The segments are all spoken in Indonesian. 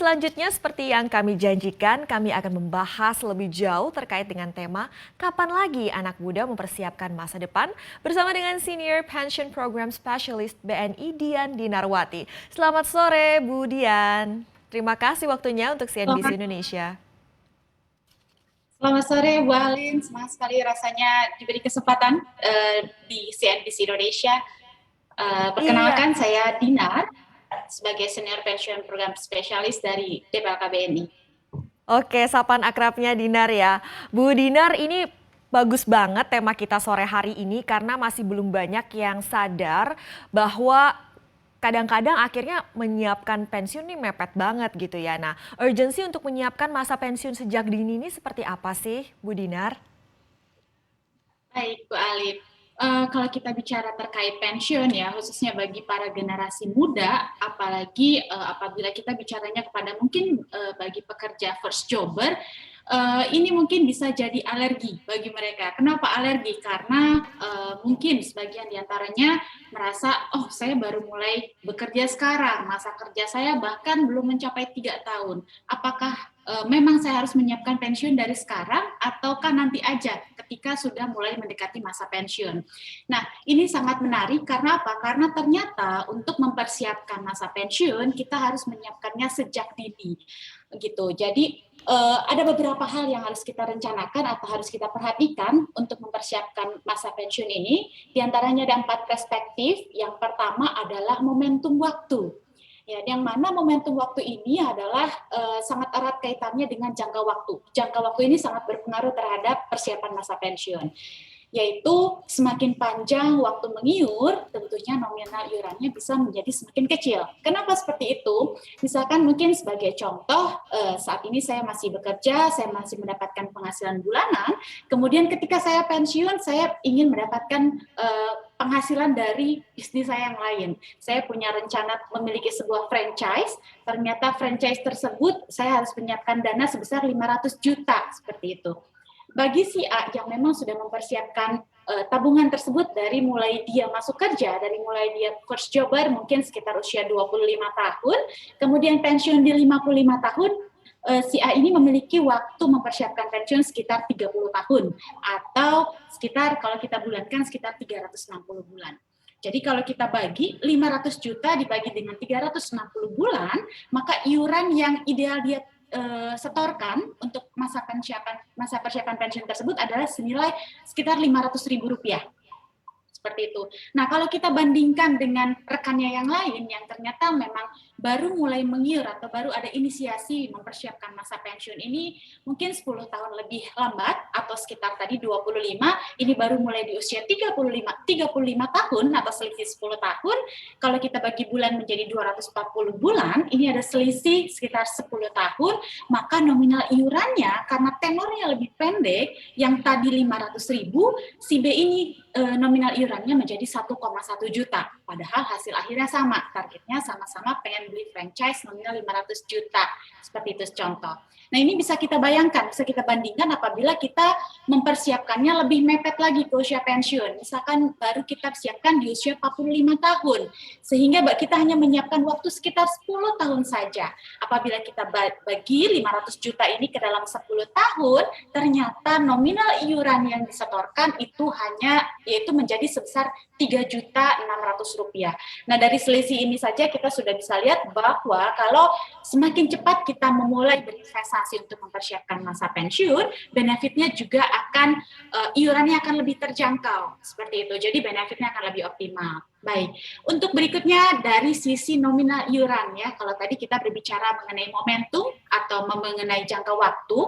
selanjutnya seperti yang kami janjikan, kami akan membahas lebih jauh terkait dengan tema kapan lagi anak muda mempersiapkan masa depan bersama dengan Senior Pension Program Specialist BNI Dian Dinarwati. Selamat sore Bu Dian. Terima kasih waktunya untuk CNBC Selamat, Indonesia. selamat sore Bu Alin, senang sekali rasanya diberi kesempatan di CNBC Indonesia. Iya, Perkenalkan saya Dinar sebagai Senior Pension Program Spesialis dari DPLK BNI. oke, sapaan akrabnya Dinar ya. Bu Dinar, ini bagus banget tema kita sore hari ini karena masih belum banyak yang sadar bahwa kadang-kadang akhirnya menyiapkan pensiun nih mepet banget gitu ya. Nah, urgensi untuk menyiapkan masa pensiun sejak dini ini seperti apa sih, Bu Dinar? Baik Bu Alin, kalau kita bicara terkait pensiun ya, khususnya bagi para generasi muda, apalagi apabila kita bicaranya kepada mungkin bagi pekerja first jobber, ini mungkin bisa jadi alergi bagi mereka. Kenapa alergi? Karena mungkin sebagian diantaranya merasa, oh saya baru mulai bekerja sekarang, masa kerja saya bahkan belum mencapai 3 tahun. Apakah memang saya harus menyiapkan pensiun dari sekarang ataukah nanti aja ketika sudah mulai mendekati masa pensiun. Nah, ini sangat menarik karena apa? Karena ternyata untuk mempersiapkan masa pensiun kita harus menyiapkannya sejak dini. Gitu. Jadi ada beberapa hal yang harus kita rencanakan atau harus kita perhatikan untuk mempersiapkan masa pensiun ini. Di antaranya ada 4 perspektif. Yang pertama adalah momentum waktu. Ya, yang mana momentum waktu ini adalah sangat erat kaitannya dengan jangka waktu. Jangka waktu ini sangat berpengaruh terhadap persiapan masa pensiun, yaitu semakin panjang waktu mengiur, tentunya nominal iurannya bisa menjadi semakin kecil. Kenapa seperti itu? Misalkan mungkin sebagai contoh, saat ini saya masih bekerja, saya masih mendapatkan penghasilan bulanan, kemudian ketika saya pensiun, saya ingin mendapatkan penghasilan dari bisnis saya yang lain. Saya punya rencana memiliki sebuah franchise, ternyata franchise tersebut saya harus menyiapkan dana sebesar 500 juta, seperti itu. Bagi si A yang memang sudah mempersiapkan tabungan tersebut dari mulai dia masuk kerja, dari mulai dia first jobber mungkin sekitar usia 25 tahun, kemudian pensiun di 55 tahun, si A ini memiliki waktu mempersiapkan pensiun sekitar 30 tahun atau sekitar kalau kita bulankan sekitar 360 bulan. Jadi kalau kita bagi 500 juta dibagi dengan 360 bulan, maka iuran yang ideal dia setorkan untuk masa persiapan pensiun tersebut adalah senilai sekitar Rp500.000. Seperti itu. Nah, kalau kita bandingkan dengan rekannya yang lain yang ternyata memang baru mulai mengiur atau baru ada inisiasi mempersiapkan masa pensiun ini mungkin 10 tahun lebih lambat atau sekitar tadi 25, ini baru mulai di usia 35 tahun atau selisih 10 tahun. Kalau kita bagi bulan menjadi 240 bulan, ini ada selisih sekitar 10 tahun, maka nominal iurannya karena tenornya lebih pendek, yang tadi 500.000, si B ini nominal iurannya menjadi 1,1 juta. Padahal hasil akhirnya sama, targetnya sama-sama pengen beli franchise nominal 500 juta. Seperti itu contoh. Nah, ini bisa kita bayangkan, bisa kita bandingkan apabila kita mempersiapkannya lebih mepet lagi ke usia pensiun. Misalkan baru kita siapkan di usia 45 tahun, sehingga kita hanya menyiapkan waktu sekitar 10 tahun saja. Apabila kita bagi 500 juta ini ke dalam 10 tahun, ternyata nominal iuran yang disetorkan itu hanya yaitu menjadi sebesar Rp3.600.000. Nah, dari selisih ini saja kita sudah bisa lihat bahwa kalau semakin cepat kita memulai berinvestasi untuk mempersiapkan masa pensiun, benefitnya juga akan iurannya akan lebih terjangkau. Seperti itu. Jadi benefitnya akan lebih optimal. Baik, untuk berikutnya dari sisi nominal iuran ya, kalau tadi kita berbicara mengenai momentum atau mengenai jangka waktu,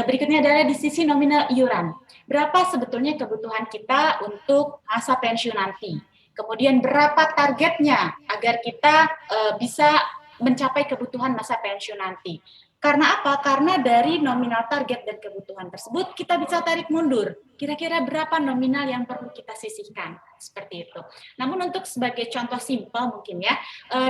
berikutnya adalah di sisi nominal iuran. Berapa sebetulnya kebutuhan kita untuk masa pensiun nanti? Kemudian berapa targetnya agar kita bisa mencapai kebutuhan masa pensiun nanti? Karena apa? Karena dari nominal target dan kebutuhan tersebut kita bisa tarik mundur. Kira-kira berapa nominal yang perlu kita sisihkan? Seperti itu. Namun untuk sebagai contoh simpel mungkin ya,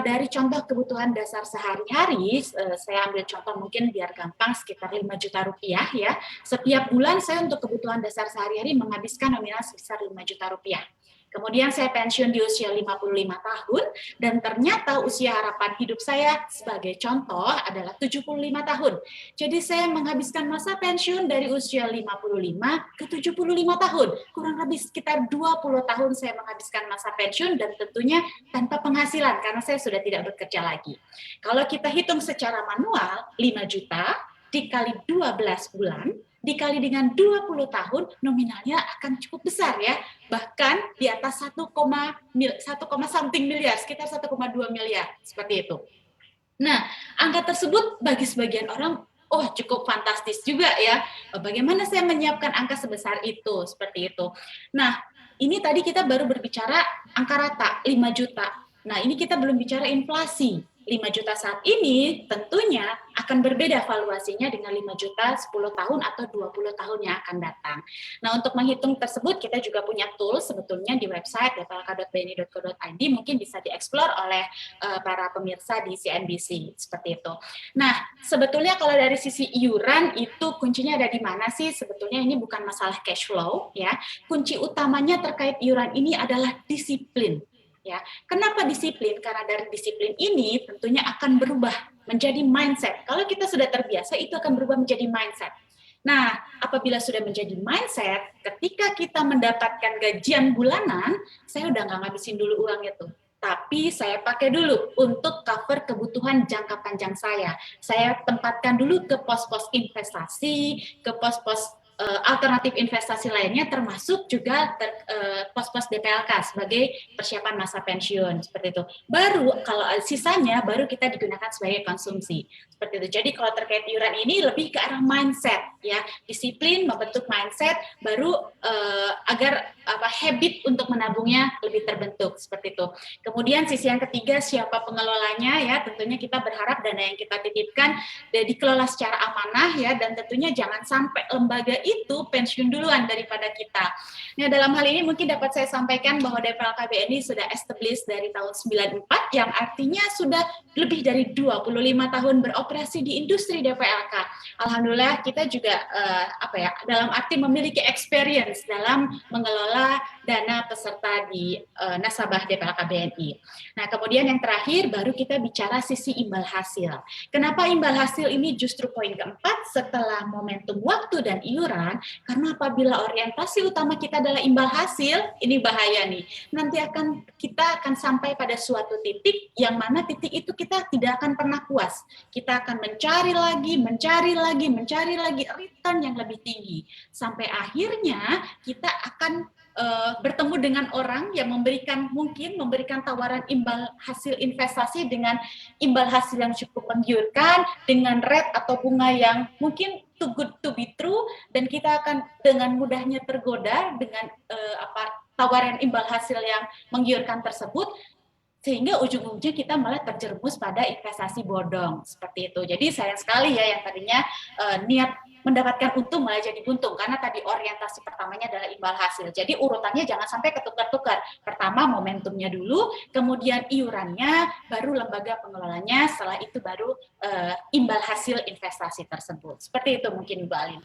dari contoh kebutuhan dasar sehari-hari, saya ambil contoh mungkin biar gampang sekitar 5 juta rupiah ya. Setiap bulan saya untuk kebutuhan dasar sehari-hari menghabiskan nominal sebesar 5 juta rupiah. Kemudian saya pensiun di usia 55 tahun, dan ternyata usia harapan hidup saya sebagai contoh adalah 75 tahun. Jadi saya menghabiskan masa pensiun dari usia 55 ke 75 tahun. Kurang lebih sekitar 20 tahun saya menghabiskan masa pensiun, dan tentunya tanpa penghasilan karena saya sudah tidak bekerja lagi. Kalau kita hitung secara manual, 5 juta dikali 12 bulan, dikali dengan 20 tahun, nominalnya akan cukup besar ya. Bahkan di atas 1, something miliar, sekitar 1,2 miliar, seperti itu. Nah, angka tersebut bagi sebagian orang, oh cukup fantastis juga ya. Bagaimana saya menyiapkan angka sebesar itu, seperti itu. Nah, ini tadi kita baru berbicara angka rata, 5 juta. Nah, ini kita belum bicara inflasi. 5 juta saat ini tentunya akan berbeda valuasinya dengan 5 juta 10 tahun atau 20 tahun yang akan datang. Nah, untuk menghitung tersebut kita juga punya tools sebetulnya di website dplk.bni.co.id, mungkin bisa dieksplor oleh para pemirsa di CNBC, seperti itu. Nah, sebetulnya kalau dari sisi iuran itu kuncinya ada di mana sih? Sebetulnya ini bukan masalah cash flow ya. Kunci utamanya terkait iuran ini adalah disiplin. Ya, kenapa disiplin? Karena dari disiplin ini tentunya akan berubah menjadi mindset. Kalau kita sudah terbiasa, itu akan berubah menjadi mindset. Nah, apabila sudah menjadi mindset, ketika kita mendapatkan gajian bulanan, saya udah nggak ngabisin dulu uang itu. Tapi saya pakai dulu untuk cover kebutuhan jangka panjang saya. Saya tempatkan dulu ke pos-pos investasi, ke pos-pos alternatif investasi lainnya, termasuk juga pos-pos DPLK sebagai persiapan masa pensiun, seperti itu. Baru kalau sisanya baru kita digunakan sebagai konsumsi, seperti itu. Jadi kalau terkait iuran ini lebih ke arah mindset, ya, disiplin membentuk mindset, baru agar habit untuk menabungnya lebih terbentuk, seperti itu. Kemudian sisi yang ketiga, siapa pengelolanya, ya, tentunya kita berharap dana yang kita titipkan dikelola secara amanah, ya, dan tentunya jangan sampai lembaga itu pensiun duluan daripada kita. Nah, dalam hal ini mungkin dapat saya sampaikan bahwa DPLK BNI sudah established dari tahun 94, yang artinya sudah lebih dari 25 tahun beroperasi di industri DPLK. Alhamdulillah kita juga dalam arti memiliki experience dalam mengelola dana peserta di nasabah DPLK BNI. Nah, kemudian yang terakhir baru kita bicara sisi imbal hasil. Kenapa imbal hasil ini justru poin keempat setelah momentum waktu dan iuran? Karena apabila orientasi utama kita adalah imbal hasil, ini bahaya nih. Nanti kita akan sampai pada suatu titik yang mana titik itu kita tidak akan pernah puas. Kita akan mencari lagi return yang lebih tinggi. Sampai akhirnya kita akan bertemu dengan orang yang memberikan tawaran imbal hasil investasi dengan imbal hasil yang cukup menggiurkan, dengan rate atau bunga yang mungkin too good to be true, dan kita akan dengan mudahnya tergoda dengan tawaran imbal hasil yang menggiurkan tersebut, sehingga ujung-ujungnya kita malah terjerumus pada investasi bodong, seperti itu. Jadi sayang sekali ya yang tadinya niat mendapatkan untung malah jadi buntung, karena tadi orientasi pertamanya adalah imbal hasil. Jadi urutannya jangan sampai ketukar-tukar. Pertama momentumnya dulu, kemudian iurannya, baru lembaga pengelolanya, setelah itu baru imbal hasil investasi tersebut. Seperti itu mungkin Ibu Alin.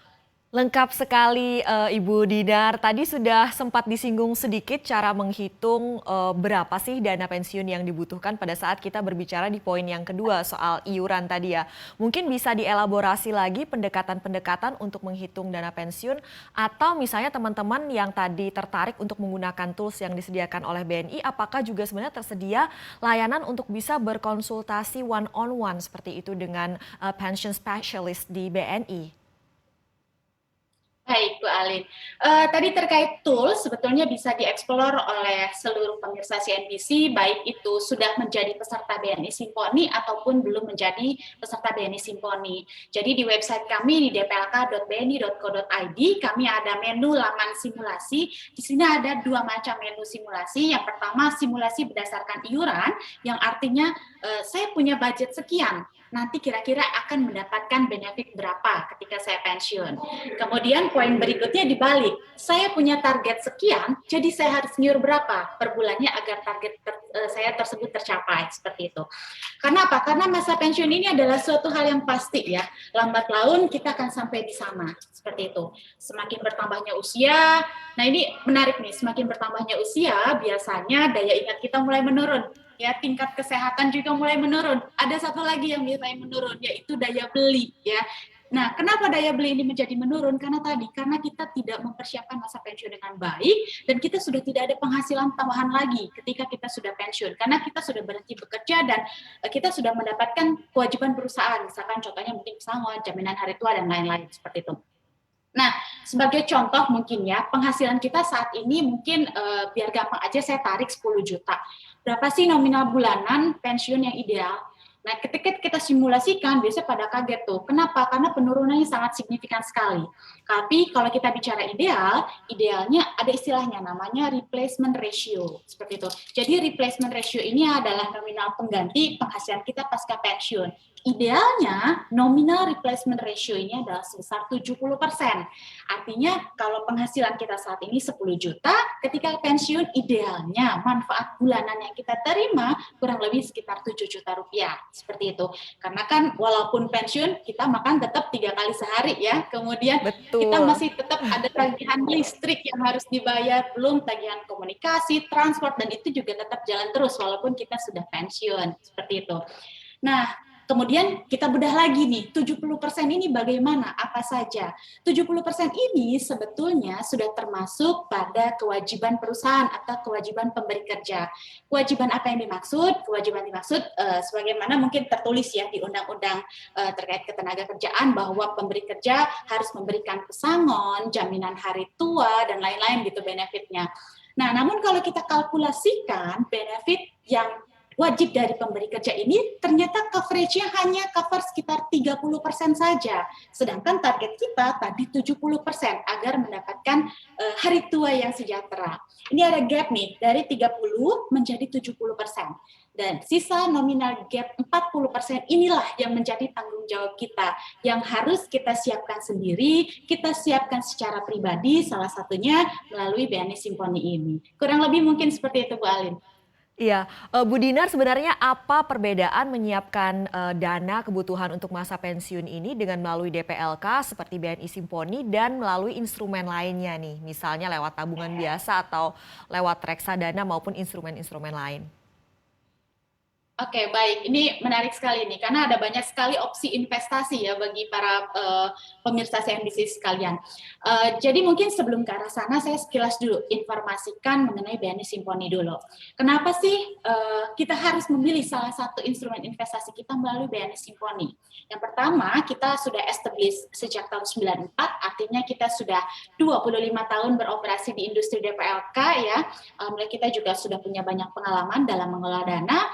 Lengkap sekali Ibu Dinar. Tadi sudah sempat disinggung sedikit cara menghitung berapa sih dana pensiun yang dibutuhkan pada saat kita berbicara di poin yang kedua soal iuran tadi ya. Mungkin bisa dielaborasi lagi pendekatan-pendekatan untuk menghitung dana pensiun, atau misalnya teman-teman yang tadi tertarik untuk menggunakan tools yang disediakan oleh BNI, apakah juga sebenarnya tersedia layanan untuk bisa berkonsultasi one-on-one seperti itu dengan pension specialist di BNI? Baik, Bu Alin. Tadi terkait tools, sebetulnya bisa dieksplor oleh seluruh pemirsa CNBC, baik itu sudah menjadi peserta BNI Simponi ataupun belum menjadi peserta BNI Simponi. Jadi di website kami di dplk.bni.co.id, kami ada menu laman simulasi. Di sini ada dua macam menu simulasi. Yang pertama, simulasi berdasarkan iuran, yang artinya saya punya budget sekian, nanti kira-kira akan mendapatkan benefit berapa ketika saya pensiun. Kemudian poin berikutnya dibalik, saya punya target sekian, jadi saya harus nyiur berapa per bulannya agar target saya tersebut tercapai, seperti itu. Karena apa? Karena masa pensiun ini adalah suatu hal yang pasti ya, lambat laun kita akan sampai di sana, seperti itu. Semakin bertambahnya usia, Nah ini menarik nih, semakin bertambahnya usia, biasanya daya ingat kita mulai menurun. Ya, tingkat kesehatan juga mulai menurun. Ada satu lagi yang biasanya menurun, yaitu daya beli. Ya, nah kenapa daya beli ini menjadi menurun? Karena kita tidak mempersiapkan masa pensiun dengan baik dan kita sudah tidak ada penghasilan tambahan lagi ketika kita sudah pensiun. Karena kita sudah berhenti bekerja dan kita sudah mendapatkan kewajiban perusahaan, misalkan contohnya mungkin pesangon, jaminan hari tua dan lain-lain seperti itu. Nah, sebagai contoh mungkin ya, penghasilan kita saat ini mungkin biar gampang aja saya tarik 10 juta. Berapa sih nominal bulanan pensiun yang ideal? Nah, ketika kita simulasikan, biasanya pada kaget tuh. Kenapa? Karena penurunannya sangat signifikan sekali. Tapi kalau kita bicara ideal, idealnya ada istilahnya namanya replacement ratio. Seperti itu. Jadi replacement ratio ini adalah nominal pengganti penghasilan kita pasca pensiun. Idealnya nominal replacement ratio ini adalah sebesar 70%. Artinya kalau penghasilan kita saat ini 10 juta, ketika pensiun idealnya manfaat bulanan yang kita terima kurang lebih sekitar 7 juta rupiah. Seperti itu. Karena kan walaupun pensiun kita makan tetap 3 kali sehari ya. Kemudian kita Betul. masih tetap ada tagihan listrik yang harus dibayar, belum tagihan komunikasi, transport, dan itu juga tetap jalan terus walaupun kita sudah pensiun. Seperti itu. Nah, kemudian kita bedah lagi nih, 70% ini bagaimana, apa saja? 70% ini sebetulnya sudah termasuk pada kewajiban perusahaan atau kewajiban pemberi kerja. Kewajiban apa yang dimaksud? Kewajiban dimaksud sebagaimana mungkin tertulis ya di undang-undang terkait ketenagakerjaan bahwa pemberi kerja harus memberikan pesangon, jaminan hari tua, dan lain-lain gitu benefitnya. Nah, namun kalau kita kalkulasikan benefit yang wajib dari pemberi kerja ini ternyata coverage-nya hanya cover sekitar 30% saja. Sedangkan target kita tadi 70% agar mendapatkan hari tua yang sejahtera. Ini ada gap nih, dari 30 menjadi 70%. Dan sisa nominal gap 40% inilah yang menjadi tanggung jawab kita, yang harus kita siapkan sendiri, kita siapkan secara pribadi, salah satunya melalui BNI Simponi ini. Kurang lebih mungkin seperti itu, Bu Alin. Iya, Bu Dinar sebenarnya apa perbedaan menyiapkan dana kebutuhan untuk masa pensiun ini dengan melalui DPLK seperti BNI Simponi dan melalui instrumen lainnya nih, misalnya lewat tabungan biasa atau lewat reksadana maupun instrumen-instrumen lain? Oke, baik. Ini menarik sekali nih, karena ada banyak sekali opsi investasi ya bagi para pemirsa CNBC sekalian. Jadi mungkin sebelum ke arah sana, saya sekilas dulu informasikan mengenai BNI Simponi dulu. Kenapa sih kita harus memilih salah satu instrumen investasi kita melalui BNI Simponi? Yang pertama, kita sudah establish sejak tahun 94, artinya kita sudah 25 tahun beroperasi di industri DPLK ya. Mulai kita juga sudah punya banyak pengalaman dalam mengelola dana.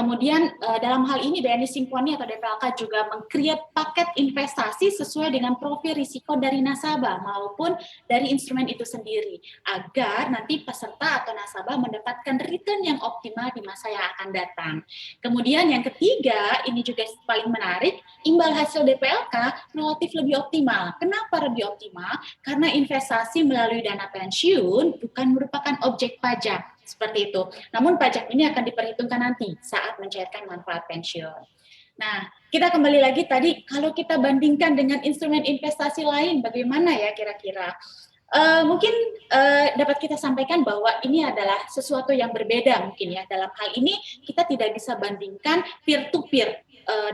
Kemudian dalam hal ini BNI Simponi atau DPLK juga meng-create paket investasi sesuai dengan profil risiko dari nasabah maupun dari instrumen itu sendiri agar nanti peserta atau nasabah mendapatkan return yang optimal di masa yang akan datang. Kemudian yang ketiga, ini juga paling menarik, imbal hasil DPLK relatif lebih optimal. Kenapa lebih optimal? Karena investasi melalui dana pensiun bukan merupakan objek pajak. Seperti itu. Namun pajak ini akan diperhitungkan nanti saat mencairkan manfaat pensiun. Nah, kita kembali lagi tadi, kalau kita bandingkan dengan instrumen investasi lain, bagaimana ya kira-kira? Mungkin dapat kita sampaikan bahwa ini adalah sesuatu yang berbeda mungkin ya. Dalam hal ini kita tidak bisa bandingkan peer-to-peer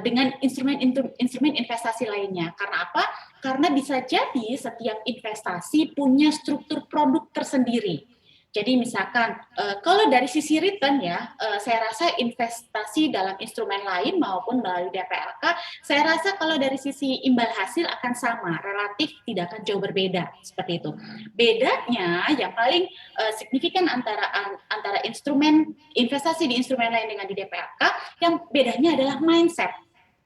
dengan instrumen investasi lainnya. Karena apa? Karena bisa jadi setiap investasi punya struktur produk tersendiri. Jadi misalkan kalau dari sisi return ya, saya rasa investasi dalam instrumen lain maupun melalui DPLK, saya rasa kalau dari sisi imbal hasil akan sama, relatif tidak akan jauh berbeda seperti itu. Bedanya yang paling signifikan antara instrumen investasi di instrumen lain dengan di DPLK, yang bedanya adalah mindset.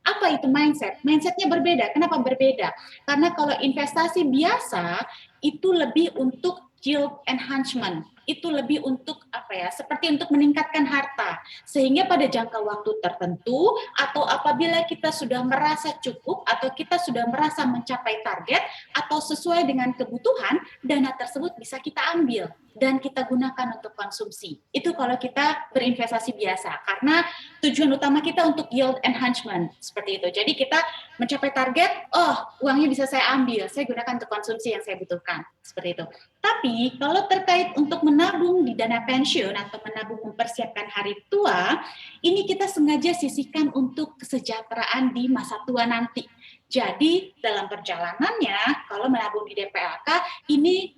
Apa itu mindset? Mindsetnya berbeda. Kenapa berbeda? Karena kalau investasi biasa itu lebih untuk yield enhancement itu lebih untuk apa ya, seperti untuk meningkatkan harta, sehingga pada jangka waktu tertentu atau apabila kita sudah merasa cukup atau kita sudah merasa mencapai target atau sesuai dengan kebutuhan, dana tersebut bisa kita ambil dan kita gunakan untuk konsumsi. Itu kalau kita berinvestasi biasa, karena tujuan utama kita untuk yield enhancement, seperti itu. Jadi kita mencapai target, oh uangnya bisa saya ambil, saya gunakan untuk konsumsi yang saya butuhkan, seperti itu. Tapi kalau terkait untuk menabung di dana pensiun atau menabung mempersiapkan hari tua, ini kita sengaja sisihkan untuk kesejahteraan di masa tua nanti. Jadi dalam perjalanannya, kalau menabung di DPLK, ini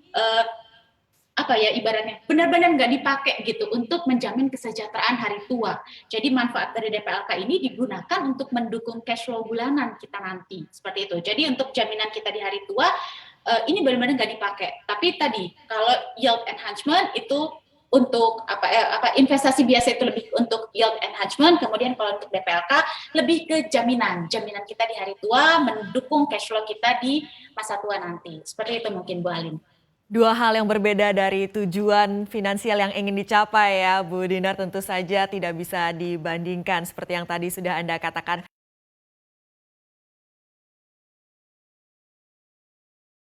apa ya, ibaratnya benar-benar nggak dipakai gitu untuk menjamin kesejahteraan hari tua. Jadi manfaat dari DPLK ini digunakan untuk mendukung cash flow bulanan kita nanti, seperti itu. Jadi untuk jaminan kita di hari tua ini benar-benar nggak dipakai. Tapi tadi kalau yield enhancement itu untuk investasi biasa itu lebih untuk yield enhancement, kemudian kalau untuk DPLK lebih ke jaminan kita di hari tua, mendukung cash flow kita di masa tua nanti. Seperti itu mungkin Bu Alim. Dua hal yang berbeda dari tujuan finansial yang ingin dicapai ya Bu Dinar, tentu saja tidak bisa dibandingkan seperti yang tadi sudah Anda katakan.